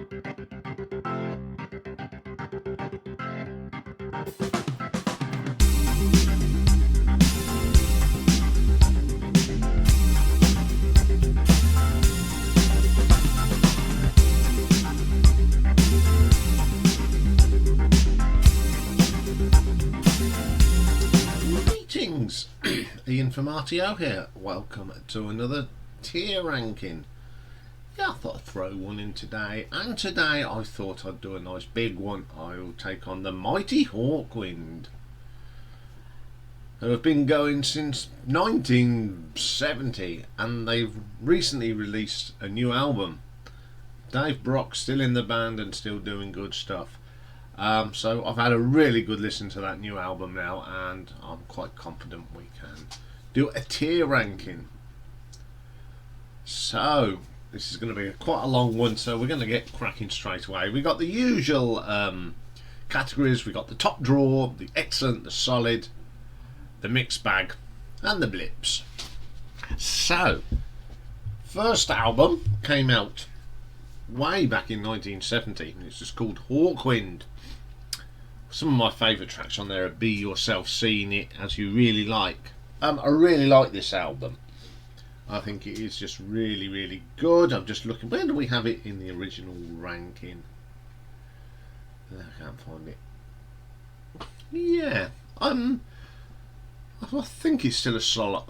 Greetings, Ian from RTO here. Welcome to another tier ranking. Yeah, I thought I'd throw one in today, and today I thought I'd do a nice big one. I'll take on the mighty Hawkwind, who have been going since 1970, and they've recently released a new album. Dave Brock's still in the band and still doing good stuff. So I've had a really good listen to that new album now, and I'm quite confident we can do a tier ranking. So this is going to be quite a long one, so we're going to get cracking straight away. We got the usual categories. We got the top draw, the excellent, the solid, the mixed bag, and the blips. So first album came out way back in 1970. It's just called Hawkwind. Some of my favourite tracks on there are Be Yourself, Seeing It, As You Really Like. I really like this album. I think it is just really, really good. I'm just looking, where do we have it in the original ranking? I can't find it. Yeah, I think it's still a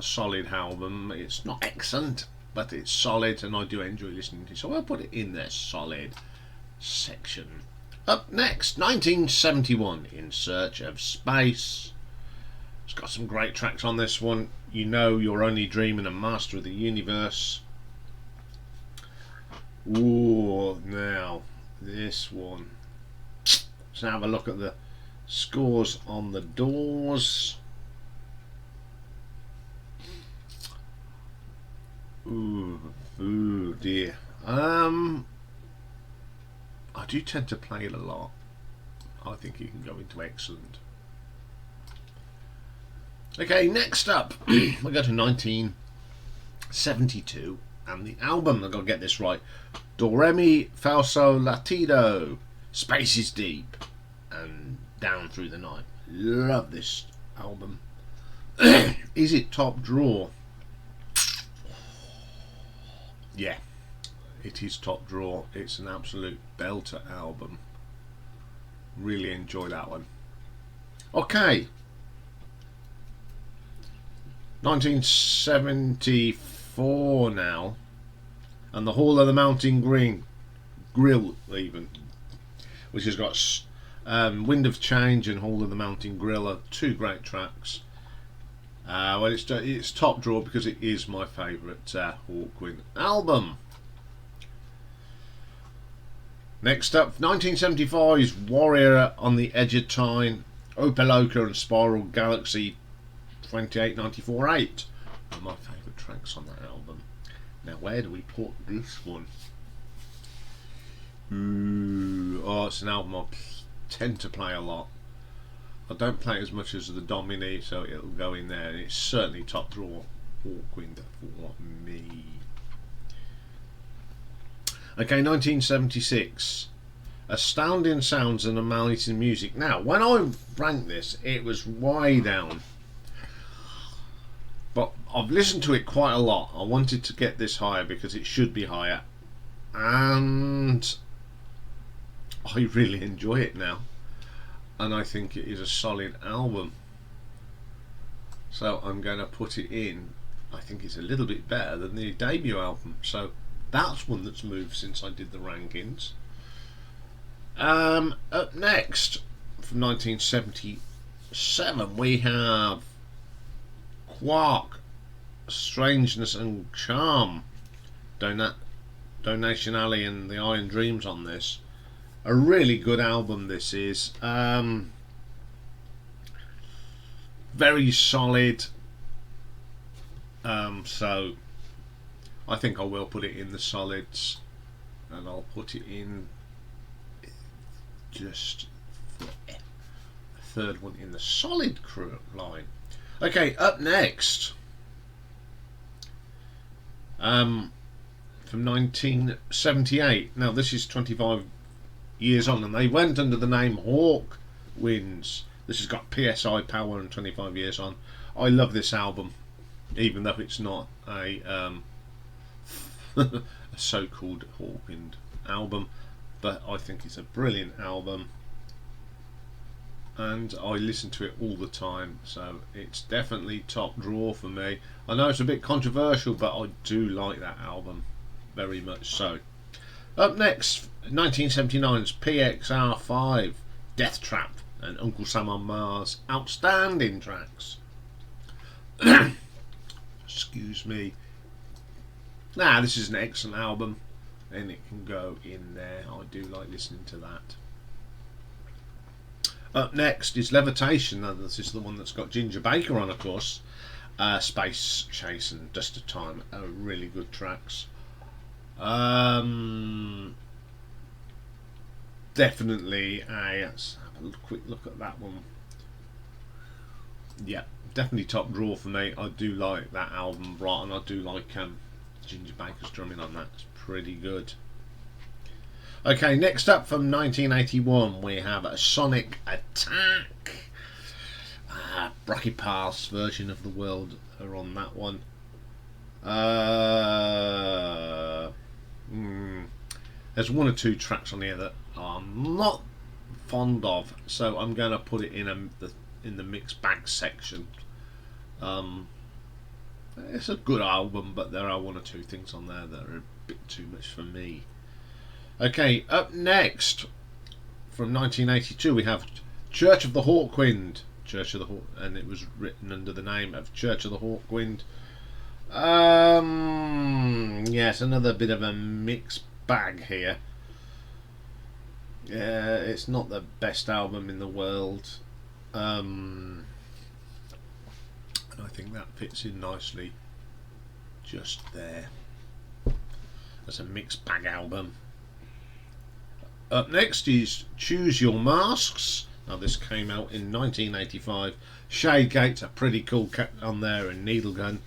solid album. It's not excellent, but it's solid, and I do enjoy listening to it, so I'll put it in their solid section. Up next, 1971, In Search of Space. It's got some great tracks on this one. You Know You're Only Dreaming and Master of the Universe. Ooh, now this one. Let's have a look at the scores on the doors. Ooh dear. I do tend to play it a lot. I think you can go into excellent. Okay, next up we go to 1972, and the album, I've got to get this right, Do Re Mi Fa Sol La Ti Do, Space is Deep, and Down Through the Night. Love this album. Is it top draw? Yeah, it is top draw. It's an absolute belter album. Really enjoy that one. Okay, 1974 now, and the Hall of the Mountain Grill, even, which has got Wind of Change and Hall of the Mountain Grill, are two great tracks. Well, it's top draw because it is my favourite Hawkwind album. Next up, 1975's Warrior on the Edge of Time, Opeloka and Spiral Galaxy 2894-8 are my favourite tracks on that album. Now, where do we put this one? Oh, it's an album I tend to play a lot. I don't play as much as the Domini, so it'll go in there, and it's certainly top draw Hawkwind for me. Okay, 1976, Astounding Sounds and Amazing Music. Now, when I ranked this, it was way down, but I've listened to it quite a lot. I wanted to get this higher because it should be higher, and I really enjoy it now, and I think it is a solid album, so I'm going to put it in. I think it's a little bit better than the debut album, so that's one that's moved since I did the rankings. Up next, from 1977, we have Quark, Strangeness and Charm. Donation Alley and the Iron Dreams on this. A really good album this is. Very solid. So I think I will put it in the solids, and I'll put it in just for a third one in the solid crew line. Okay, up next, from 1978. Now this is 25 years on, and they went under the name Hawkwinds. This has got PSI power and 25 years on. I love this album, even though it's not a a so-called Hawkwind album, but I think it's a brilliant album, and I listen to it all the time, so it's definitely top drawer for me. I know it's a bit controversial, but I do like that album very much so. Up next, 1979's PXR5, Death Trap and Uncle Sam on Mars, outstanding tracks. Excuse me. This is an excellent album, and it can go in there. I do like listening to that. Up next is Levitation. Now, this is the one that's got Ginger Baker on, of course. Space Chase and Dust of Time are really good tracks. Definitely let's have a quick look at that one. Yeah, definitely top drawer for me. I do like that album, right, and I do like Ginger Baker's drumming on that. It's pretty good. Okay, next up from 1981 we have a Sonic Attack. Brachypath's version of the world are on that one. There's one or two tracks on here that I'm not fond of, so I'm going to put it in the mixed bag section. It's a good album, but there are one or two things on there that are a bit too much for me. Okay, up next from 1982 we have Church of the Hawkwind. And it was written under the name of Church of the Hawkwind. Yes, another bit of a mixed bag here. Yeah, it's not the best album in the world. I think that fits in nicely just there. That's a mixed bag album. Up next is Choose Your Masks. Now this came out in 1985. Shadegate's a pretty cool cut on there, and Needlegun.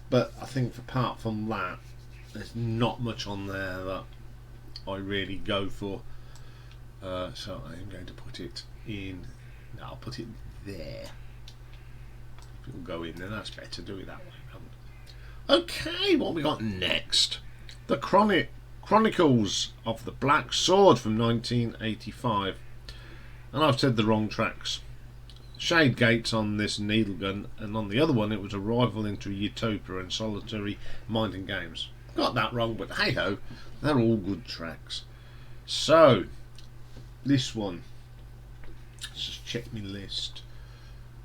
But I think apart from that, there's not much on there that I really go for. So I'm going to put it in. I'll put it there. If it'll go in there, that's better. Do it that way. Okay, what we got next? The Chronicles of the Black Sword from 1985. And I've said the wrong tracks. Shadegate's on this, Needlegun, and on the other one it was Arrival into Utopia and Solitary Mind and Games. Got that wrong, but hey ho, they're all good tracks. So, this one, let's just check my list.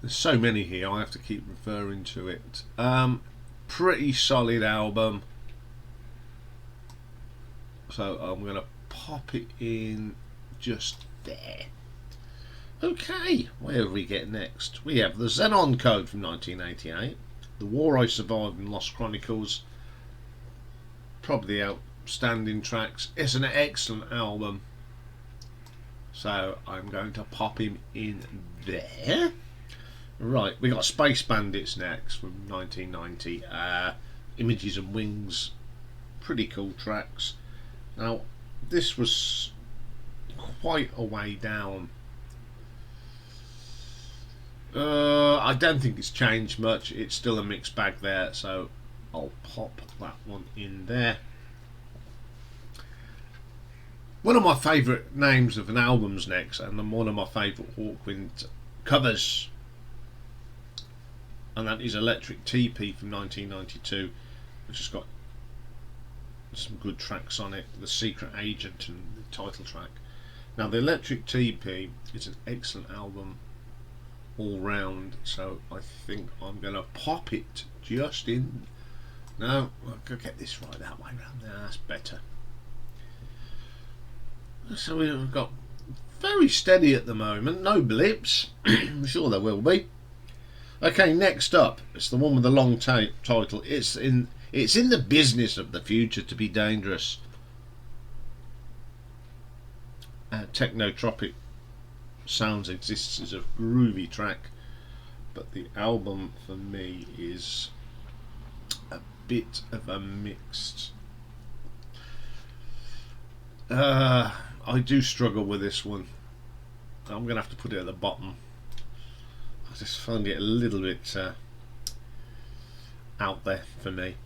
There's so many here, I have to keep referring to it. Pretty solid album. So I'm going to pop it in just there. Okay, where do we get next? We have the Xenon Code from 1988, The War I Survived and Lost Chronicles, probably outstanding tracks. It's an excellent album, so I'm going to pop him in there. Right, we got Space Bandits next from 1990, Images and Wings, pretty cool tracks. Now this was quite a way down. I don't think it's changed much. It's still a mixed bag there, so I'll pop that one in there. One of my favourite names of an album's next, and one of my favourite Hawkwind covers, and that is Electric TP from 1992, which has got some good tracks on it. The Secret Agent and the title track. Now the Electric TP is an excellent album all round, so I think I'm going to pop it just in. No, I'll go get this right that way round there, that's better. So we've got very steady at the moment, no blips. I'm sure there will be. Okay, next up, it's the one with the long title. It's in the business of the future to be dangerous. Technotropic Sounds exists as a groovy track, but the album for me is a bit of a mixed. I do struggle with this one. I'm going to have to put it at the bottom. I just find it a little bit out there for me.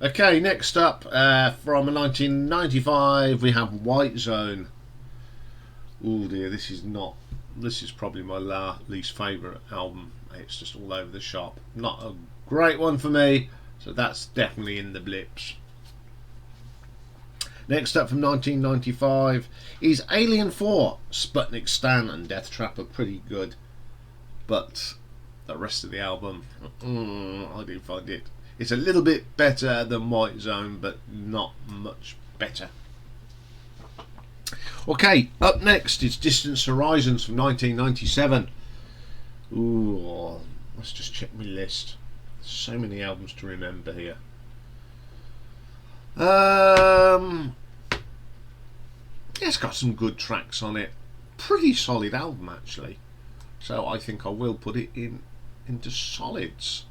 Okay, next up from 1995 we have White Zone. Oh dear, this is probably my least favourite album. It's just all over the shop. Not a great one for me, so that's definitely in the blips. Next up from 1995 is Alien 4. Sputnik Stan and Death Trap are pretty good, but the rest of the album, I do find it's a little bit better than White Zone, but not much better. Okay, up next is Distant Horizons from 1997. Ooh, let's just check my list. So many albums to remember here. It's got some good tracks on it. Pretty solid album actually. So I think I will put it into solids.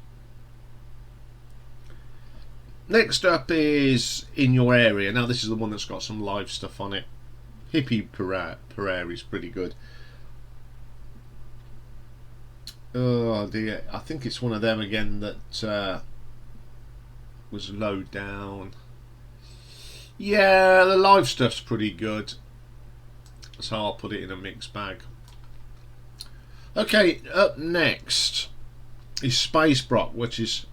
Next up is In Your Area. Now this is the one that's got some live stuff on it. Hippie Prairie is pretty good. Oh dear, I think it's one of them again that was low down. Yeah, the live stuff's pretty good, so I'll put it in a mixed bag. Okay, up next is Space Brock, which is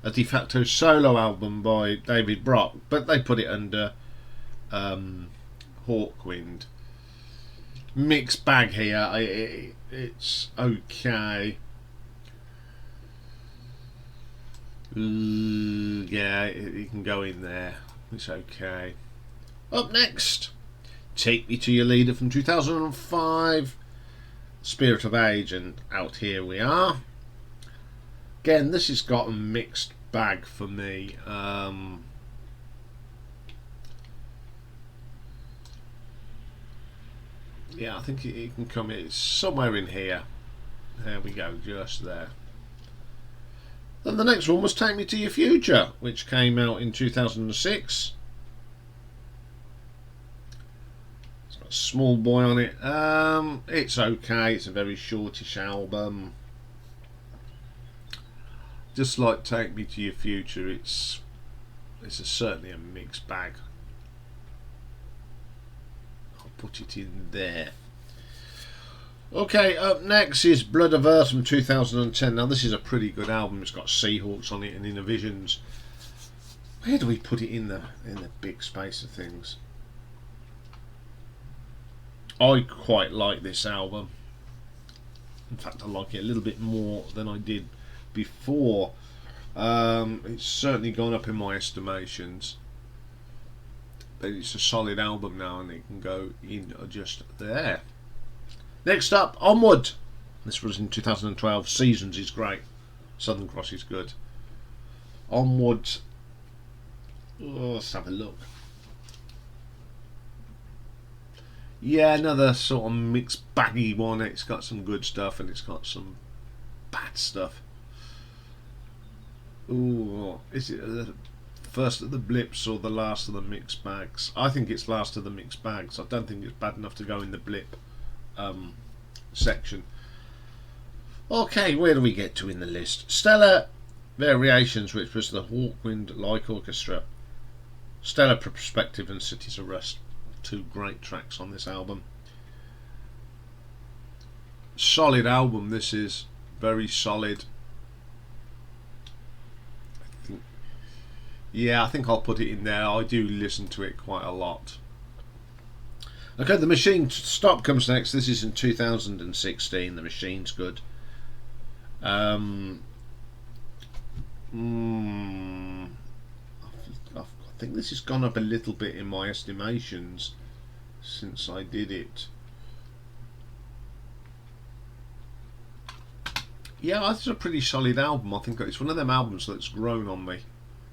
a de facto solo album by David Brock, but they put it under Hawkwind. Mixed bag here. It's okay. Yeah, it can go in there. It's okay. Up next, Take Me to Your Leader from 2005. Spirit of Age, and Out Here We Are. Again, this has got a mixed bag for me. Yeah, I think it can come. It's somewhere in here. There we go, just there. Then the next one was Take Me to Your Future, which came out in 2006. It's got a Small Boy on it. It's okay. It's a very shortish album. Just like Take Me to Your Future, it's certainly a mixed bag. I'll put it in there. Okay, up next is Blood of Earth from 2010. Now this is a pretty good album. It's got Seahawks on it and Inner Visions. Where do we put it in the big space of things? I quite like this album. In fact, I like it a little bit more than I did before. It's certainly gone up in my estimations. But it's a solid album now, and it can go in just there. Next up, Onward. This was in 2012. Seasons is great. Southern Cross is good. Onward. Oh, let's have a look. Yeah, another sort of mixed baggy one. It's got some good stuff and it's got some bad stuff. Ooh, is it the first of the blips or the last of the mixed bags? I think it's last of the mixed bags. I don't think it's bad enough to go in the blip section. Okay, where do we get to in the list? Stellar Variations, which was the Hawkwind like orchestra. Stellar Perspective and Cities of Rust. Two great tracks on this album. Solid album, this is. Very solid. I think I'll put it in there. I do listen to it quite a lot. Okay, The Machine Stop comes next. This is in 2016. The Machine's good. I think this has gone up a little bit in my estimations since I did it. Yeah, it's a pretty solid album. I think it's one of them albums that's grown on me.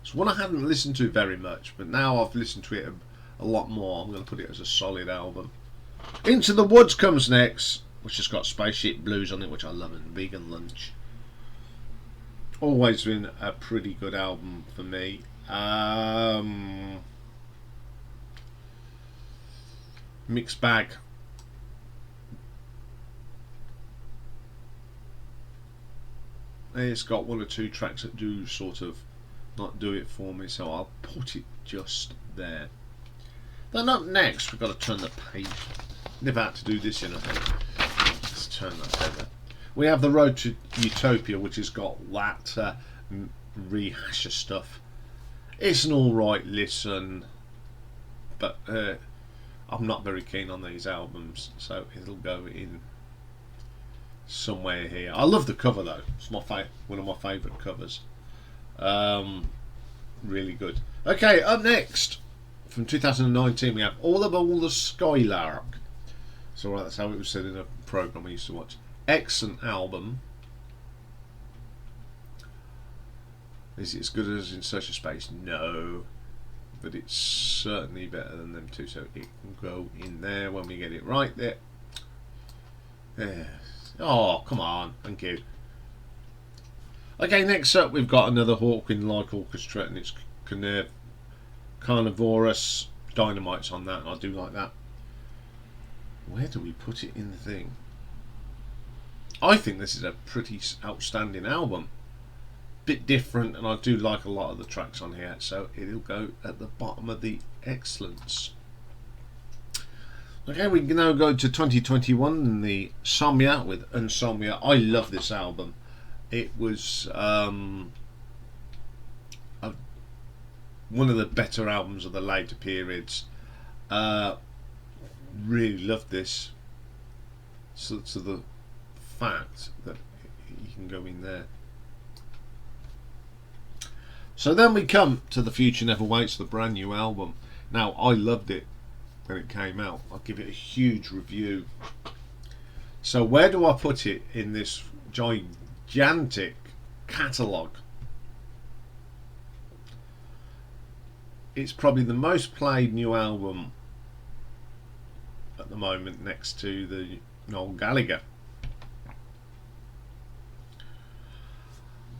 It's one I hadn't listened to very much, but now I've listened to it a lot more. I'm going to put it as a solid album. Into the Woods comes next, which has got Spaceship Blues on it, which I love, and Vegan Lunch. Always been a pretty good album for me. Mixed bag. It's got one or two tracks that do sort of not do it for me, so I'll put it just there. Then up next, we've got to turn the page. Never had to do this in a thing. Let's turn that over. We have the Road to Utopia, which has got that rehash of stuff. It's an alright listen, but I'm not very keen on these albums, so it'll go in somewhere here. I love the cover though. It's one of my favourite covers. Really good. Okay, up next from 2019 we have All Aboard the Skylark. So right, that's how it was said in a programme I used to watch. Excellent album. Is it as good as In Search of Space? No, but it's certainly better than them two, so it can go in there when we get it right there. There. Oh, come on, thank you. Okay, next up we've got another Hawkwind-like orchestra, and it's Carnivorous Dynamite's on that, and I do like that. Where do we put it in the thing? I think this is a pretty outstanding album. Bit different, and I do like a lot of the tracks on here, so it'll go at the bottom of the excellence. Okay, we can now go to 2021 and the Somnia with Insomnia. I love this album. It was one of the better albums of the later periods. Really loved this. So the fact that you can go in there. So then we come to The Future Never Waits, the brand new album. Now, I loved it when it came out. I'll give it a huge review. So where do I put it in this gigantic catalogue? It's probably the most played new album at the moment, next to the Noel Gallagher.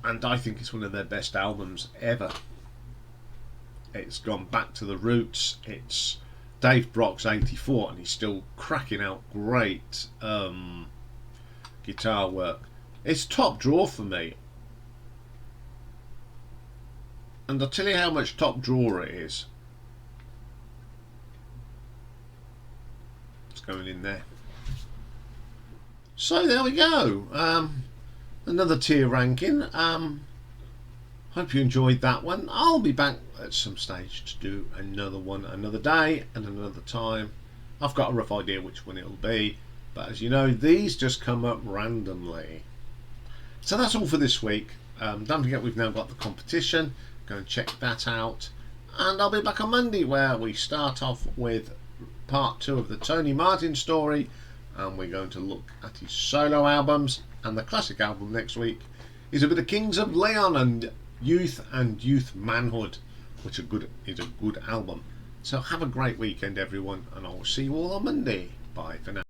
And I think it's one of their best albums ever. It's gone back to the roots. It's Dave Brock's 84 and he's still cracking out great guitar work. It's top drawer for me. And I'll tell you how much top drawer it is. It's going in there. So there we go. Another tier ranking. Hope you enjoyed that one. I'll be back at some stage to do another one another day and another time. I've got a rough idea which one it'll be, but as you know, these just come up randomly. So that's all for this week. Don't forget we've now got the competition. Go and check that out. And I'll be back on Monday where we start off with part 2 of the Tony Martin story, and we're going to look at his solo albums. And the classic album next week is a bit of Kings of Leon and Youth Manhood, which is a good album. So have a great weekend everyone, and I'll see you all on Monday. Bye for now.